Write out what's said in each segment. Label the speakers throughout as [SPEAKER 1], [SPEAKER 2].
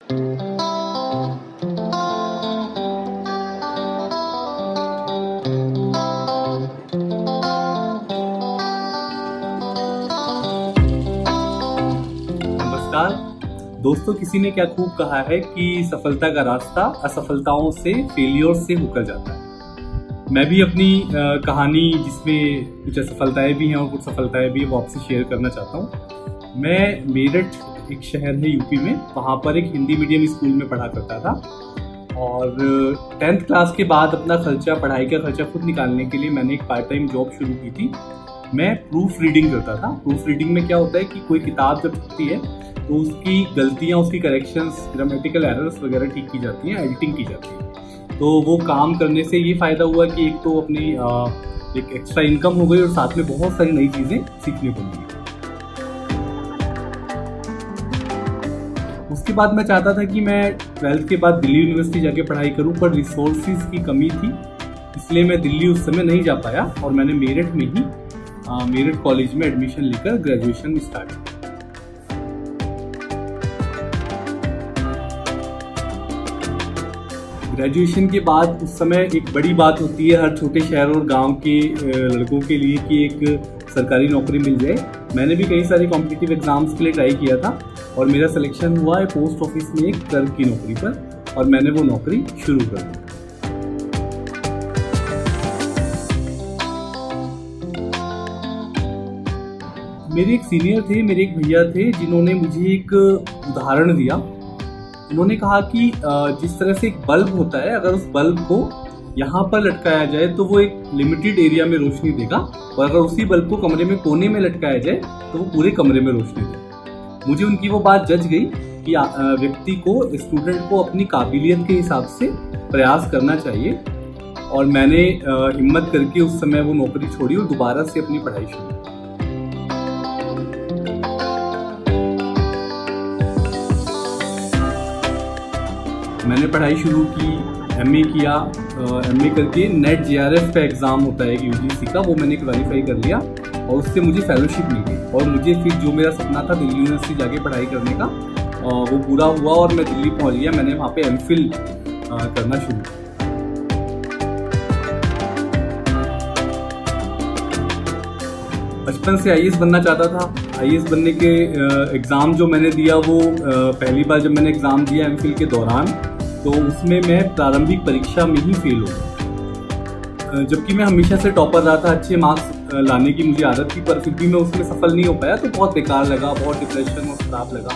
[SPEAKER 1] नमस्कार दोस्तों, किसी ने क्या खूब कहा है कि सफलता का रास्ता असफलताओं से, फेलियर से होकर जाता है। मैं भी अपनी कहानी, जिसमें कुछ असफलताएं भी हैं और कुछ सफलताएं भी हैं, वो आपसे शेयर करना चाहता हूँ। मैं मेरठ, एक शहर है यूपी में, वहाँ पर एक हिंदी मीडियम स्कूल में पढ़ा करता था और 10th क्लास के बाद अपना खर्चा, पढ़ाई का खर्चा खुद निकालने के लिए मैंने एक पार्ट टाइम जॉब शुरू की थी। मैं प्रूफ रीडिंग करता था। प्रूफ रीडिंग में क्या होता है कि कोई किताब जब छपती है तो उसकी गलतियाँ, उसकी करेक्शंस, ग्रामेटिकल एरर्स वगैरह ठीक की जाती हैं, एडिटिंग की जाती है। तो वो काम करने से ये फ़ायदा हुआ कि एक तो अपनी एक एक्स्ट्रा इनकम हो गई और साथ में बहुत सारी नई चीज़ें सीखने को मिली। उसके बाद मैं चाहता था कि मैं 12th के बाद दिल्ली यूनिवर्सिटी जाके पढ़ाई करूं, पर रिसोर्सेज की कमी थी, इसलिए मैं दिल्ली उस समय नहीं जा पाया और मैंने मेरठ में ही मेरठ कॉलेज में एडमिशन लेकर ग्रेजुएशन स्टार्ट किया। ग्रेजुएशन के बाद उस समय एक बड़ी बात होती है हर छोटे शहर और गांव के लड़कों के लिए कि एक सरकारी नौकरी मिल जाए। मैंने भी कई सारे कॉम्पिटिटिव एग्जाम्स के लिए ट्राई किया था और मेरा सिलेक्शन हुआ है पोस्ट ऑफिस में एक क्लर्क की नौकरी पर और मैंने वो नौकरी शुरू कर दी। मेरे एक सीनियर थे, मेरे एक भैया थे, जिन्होंने मुझे एक उदाहरण दिया। उन्होंने कहा कि जिस तरह से एक बल्ब होता है, अगर उस बल्ब को यहाँ पर लटकाया जाए तो वो एक लिमिटेड एरिया में रोशनी देगा, और अगर उसी बल्ब को कमरे में कोने में लटकाया जाए तो वो पूरे कमरे में रोशनी देगा। मुझे उनकी वो बात जच गई कि व्यक्ति को, स्टूडेंट को अपनी काबिलियत के हिसाब से प्रयास करना चाहिए। और मैंने हिम्मत करके उस समय वो नौकरी छोड़ी और दोबारा से अपनी पढ़ाई शुरू की। मैंने पढ़ाई शुरू की, एमए किया। एमए करके नेट JRF का एग्ज़ाम होता है UGC का, वो मैंने क्वालिफाई कर लिया और उससे मुझे फेलोशिप मिल गई और मुझे फिर जो मेरा सपना था दिल्ली यूनिवर्सिटी जाके पढ़ाई करने का, वो पूरा हुआ और मैं दिल्ली पहुंच गया। मैंने वहाँ पे MPhil करना शुरू किया। बचपन से IAS बनना चाहता था। IAS बनने के एग्ज़ाम जो मैंने दिया, वो पहली बार जब मैंने एग्ज़ाम दिया MPhil के दौरान, तो उसमें मैं प्रारंभिक परीक्षा में ही फेल हो गया। जबकि मैं हमेशा से टॉपर रहा था, अच्छे मार्क्स लाने की मुझे आदत थी, पर फिर भी मैं उसमें सफल नहीं हो पाया। तो बहुत बेकार लगा, बहुत डिप्रेशन और खराब लगा।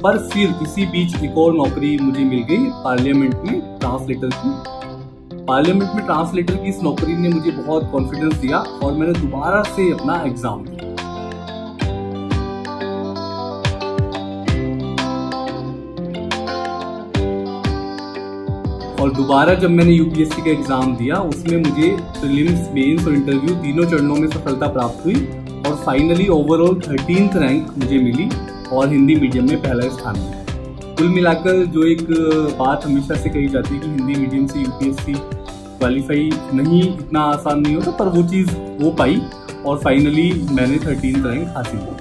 [SPEAKER 1] पर फिर इसी बीच एक और नौकरी मुझे मिल गई पार्लियामेंट में ट्रांसलेटर की। पार्लियामेंट में ट्रांसलेटर की इस नौकरी ने मुझे बहुत कॉन्फिडेंस दिया और मैंने दोबारा से अपना एग्ज़ाम दिया। और दोबारा जब मैंने UPSC का एग्ज़ाम दिया, उसमें मुझे प्रीलिम्स, मेंस और इंटरव्यू तीनों चरणों में सफलता प्राप्त हुई और फाइनली ओवरऑल 13th रैंक मुझे मिली और हिंदी मीडियम में पहला स्थान मिला। कुल मिलाकर जो एक बात हमेशा से कही जाती है कि हिंदी मीडियम से UPSC क्वालिफाई नहीं, इतना आसान नहीं होता, पर वो चीज़ हो पाई और फाइनली मैंने 13th रैंक हासिल की।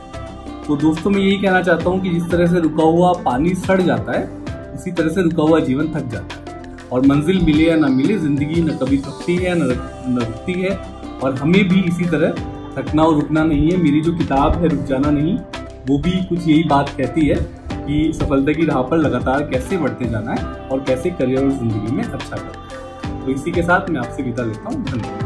[SPEAKER 1] तो दोस्तों, मैं यही कहना चाहता हूँ कि जिस तरह से रुका हुआ पानी सड़ जाता है, उसी तरह से रुका हुआ जीवन थक जाता है। और मंजिल मिले या ना मिले, जिंदगी न कभी थकती है न रुकती है, और हमें भी इसी तरह थकना और रुकना नहीं है। मेरी जो किताब है रुक जाना नहीं, वो भी कुछ यही बात कहती है कि सफलता की राह पर लगातार कैसे बढ़ते जाना है और कैसे करियर और जिंदगी में अच्छा करना है। तो इसी के साथ मैं आपसे विदा लेता हूँ। धन्यवाद।